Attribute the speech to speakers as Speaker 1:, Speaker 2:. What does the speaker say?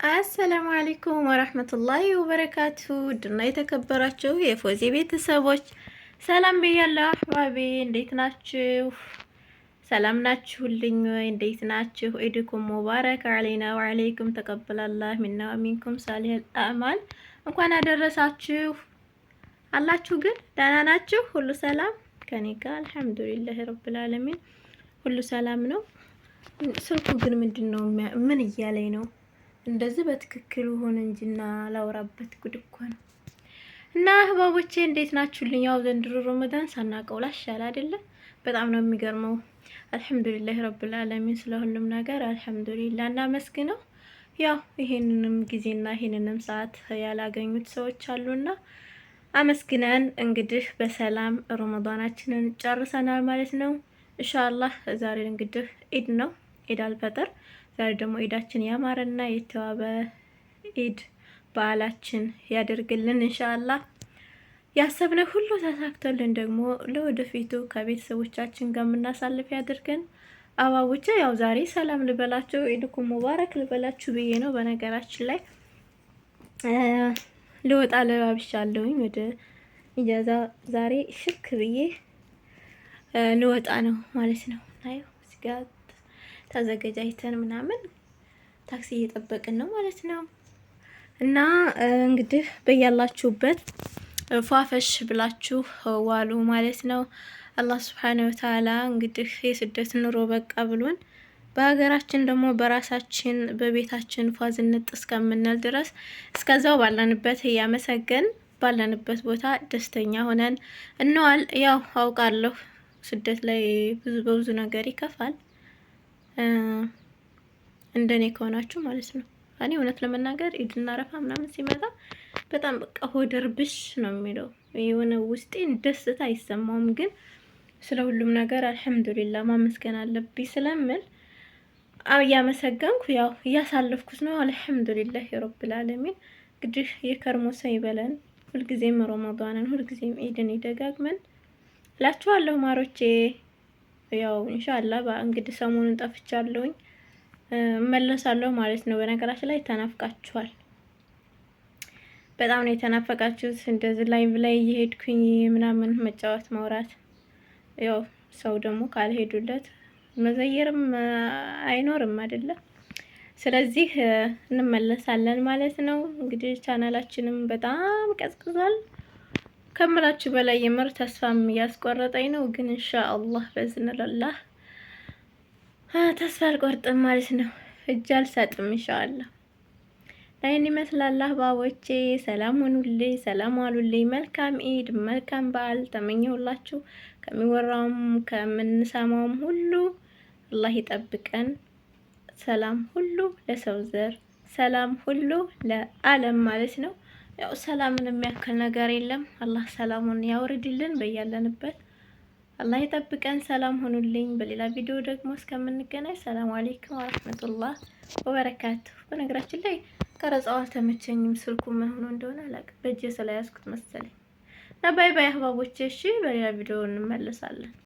Speaker 1: አሰላሙ አለይኩም ወራህመቱላሂ ወበረካቱ። ድና የተከበራችሁ የፎዚ ቤተሰቦች ሰላም ብያለሁ። አህባቢ እንዴት ናችሁ? ሰላም ናችሁልኝ ወይ? እንዴት ናችሁ? ኢድኩም ሙባረክ አለይና ወአለይኩም ተቀበላላህ ሚና ወሚንኩም ሳሊህ አዕማል። እንኳን አደረሳችሁ አላችሁ። ግን ደህና ናችሁ? ሁሉ ሰላም ከኔ ጋር አልሐምዱሊላህ ረብል ዓለሚን ሁሉ ሰላም ነው። ስልኩ ግን ምንድነው? ምን እያለኝ ነው? እንደዚህ በትክክል ሆነ እንጂና ላውራበት ጉድ እኮ ነው። እና አህባቦቼ እንዴት ናችሁልኝ? ያው ዘንድሮ ረመዳን ሳናቀው ላሻል አይደለ? በጣም ነው የሚገርመው። አልሐምዱሊላህ ረብል ዓለሚን ስለሁሉም ነገር አልሐምዱሊላህ እናመስግነው። ያው ይሄንንም ጊዜና ይሄንንም ሰዓት ያላገኙት ሰዎች አሉና አመስግነን እንግዲህ በሰላም ረመዳናችንን ጨርሰናል ማለት ነው። ኢንሻአላህ ዛሬ እንግዲህ ኢድ ነው፣ ኢድ አልፈጥር። ዛሬ ደግሞ ኢዳችን ያማረና የተዋበ ኢድ በዓላችን ያደርግልን ኢንሻአላህ። ያሰብነው ሁሉ ተሳክቶልን ደግሞ ለወደፊቱ ከቤተሰቦቻችን ጋር የምናሳልፍ ያድርገን። አባቦቼ ያው ዛሬ ሰላም ልበላችሁ፣ ኢድኩም ሙባረክ ልበላችሁ ብዬ ነው። በነገራችን ላይ ልወጣ ለባብሻለሁኝ ወደ ኢጃዛ ዛሬ ሽክ ብዬ ልወጣ ነው ማለት ነው። አዩ እዚጋ ተዘጋጅተን ምናምን ታክሲ እየጠበቅን ነው ማለት ነው። እና እንግዲህ በያላችሁበት ፏፈሽ ብላችሁ ዋሉ ማለት ነው። አላህ Subhanahu Wa Ta'ala እንግዲህ የስደት ኑሮ በቃ ብሎን በሀገራችን ደግሞ በራሳችን በቤታችን ፏዝንጥ እስከምንል ድረስ እስከዛው ባለንበት እያመሰገን ባለንበት ቦታ ደስተኛ ሆነን እንዋል። ያው አውቃለሁ ስደት ላይ በብዙ ነገር ይከፋል። እንደኔ ከሆናችሁ ማለት ነው። እኔ እውነት ለመናገር ኢድና አረፋ ምናምን ሲመጣ በጣም በቃ ሆደር ብሽ ነው የሚለው፣ የሆነ ውስጤን ደስታ አይሰማውም። ግን ስለ ሁሉም ነገር አልሐምዱሊላህ ማመስገን አለብኝ ስለምል እያመሰገንኩ ያው እያሳለፍኩት ነው። አልሐምዱሊላህ ረብል ዓለሚን። እንግዲህ የከርሞ ሰው ይበለን። ሁልጊዜም ረመዳንን ሁልጊዜም ኢድን ይደጋግመን እላችኋለሁ ማሮቼ። ያው ኢንሻአላህ እንግዲህ ሰሞኑን ጠፍቻለሁኝ፣ እመለሳለሁ ማለት ነው። በነገራችን ላይ ተናፍቃችኋል፣ በጣም ነው የተናፈቃችሁት። እንደዚህ ላይቭ ላይ እየሄድኩኝ ምናምን መጫወት ማውራት፣ ያው ሰው ደግሞ ካልሄዱለት መዘየርም አይኖርም አይደለ? ስለዚህ እንመለሳለን ማለት ነው። እንግዲህ ቻናላችንም በጣም ቀዝቅዟል ከምላችሁ በላይ የምር ተስፋም እያስቆረጠኝ ነው። ግን ኢንሻአላህ በዝነላህ ተስፋ አልቆርጥም ማለት ነው። እጅ አልሰጥም ኢንሻአላህ። ይሄን ይመስላል አህባቦቼ። ሰላም ሁኑልኝ፣ ሰላም ዋሉልኝ። መልካም ኢድ፣ መልካም በዓል ተመኘሁላችሁ። ከሚወራውም ከምንሰማውም ሁሉ አላህ ይጠብቀን። ሰላም ሁሉ ለሰው ዘር፣ ሰላም ሁሉ ለዓለም ማለት ነው። ያው ሰላምን የሚያክል ነገር የለም። አላህ ሰላሙን ያውርድልን በያለንበት። አላህ ይጠብቀን። ሰላም ሁኑልኝ። በሌላ ቪዲዮ ደግሞ እስከምንገናኝ ሰላም አለይኩም ወራህመቱላህ ወበረካቱ። በነገራችን ላይ ቀረጻው አልተመቸኝም። ስልኩ ምን ሆኖ እንደሆነ አላውቅም። በእጄ ስለያዝኩት መሰለኝ። እና ባይ ባይ አህባቦቼ። እሺ በሌላ ቪዲዮ እንመለሳለን።